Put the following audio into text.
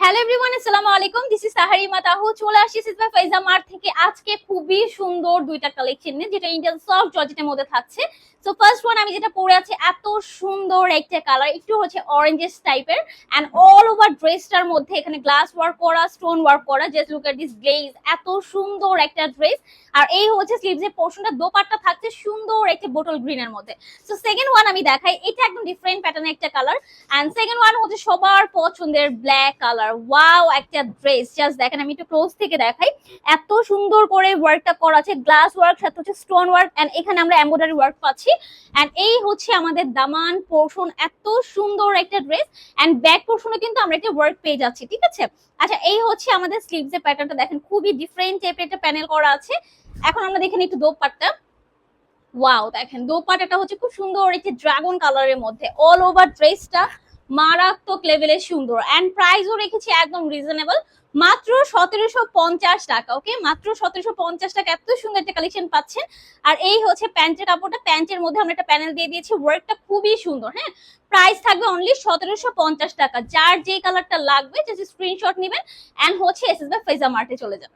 Hello everyone, আসসালামু আলাইকুম। This is Saharima Tahu. চলে আসছি সিজমা ফাইজা মার্ট থেকে আজকে খুবই সুন্দর দুইটা কালেকশন নিয়ে, যেটা ইন্ডিয়ান সফট জর্জেটের মধ্যে থাকছে। সো ফার্স্ট ওয়ান, আমি যেটা পরে আছি এত সুন্দর একটা কালার, একটু হচ্ছে অরেঞ্জেস টাইপের, এন্ড অল ওভার ড্রেসটার মধ্যে এখানে গ্লাস ওয়ার্ক করা, স্টোন ওয়ার্ক করা। Just look at this glaze, এত সুন্দর একটা ড্রেস। আর এই হচ্ছে স্লিভস এর পোরশনটা, দোপাট্টা থাকছে সুন্দর একটা বোটল গ্রিনের মধ্যে। সো সেকেন্ড ওয়ান আমি দেখাই, এটা একদম ডিফারেন্ট প্যাটার্নের একটা কালার। এন্ড সেকেন্ড ওয়ান হচ্ছে সবার পছন্দের ব্ল্যাক কালার। ওয়াও, একটা ড্রেস জাস্ট দেখেন, আমি একটু ক্লোজ থেকে দেখাই। এত সুন্দর করে ওয়ার্কটা করা আছে, গ্লাস ওয়ার্ক সাথে হচ্ছে স্টোন ওয়ার্ক, এন্ড এখানে আমরা এমব্রয়ডারি ওয়ার্ক পাচ্ছি। এন্ড এই হচ্ছে আমাদের দামান পোর্শন, এত সুন্দর একটা ড্রেস। এন্ড ব্যাক পোর্শনে কিন্তু আমরা একটা ওয়ার্ক পেয়ে যাচ্ছি, ঠিক আছে। আচ্ছা, এই হচ্ছে আমাদের স্লিভস এর প্যাটার্নটা, দেখেন খুবই ডিফারেন্ট টাইপের একটা প্যানেল করা আছে। এখন আমরা দেখে নিই একটু দোপাট্টা। ওয়াও, দেখেন দোপাট্টাটা হচ্ছে খুব সুন্দর একটি ড্রাগন কালারের মধ্যে। অল ওভার ড্রেসটা মারাত্মক লেভেলের সুন্দর, এন্ড প্রাইসও রেখেছি একদম রিজনেবল, মাত্র 1750 টাকা। ওকে, মাত্র 1750 টাকা এত সুন্দর একটা কালেকশন পাচ্ছেন। আর এই হচ্ছে প্যান্টের কাপড়টা, প্যান্টের মধ্যে আমরা একটা প্যানেল দিয়ে দিয়েছি, ওয়ার্কটা খুবই সুন্দর। হ্যাঁ, প্রাইস থাকবে অনলি 1750 টাকা। যার যে কালারটা লাগবে জাস্ট স্ক্রিনশট নেবেন, এন্ড হচ্ছে এসএস বাই ফাইজা মার্টে চলে যাবেন।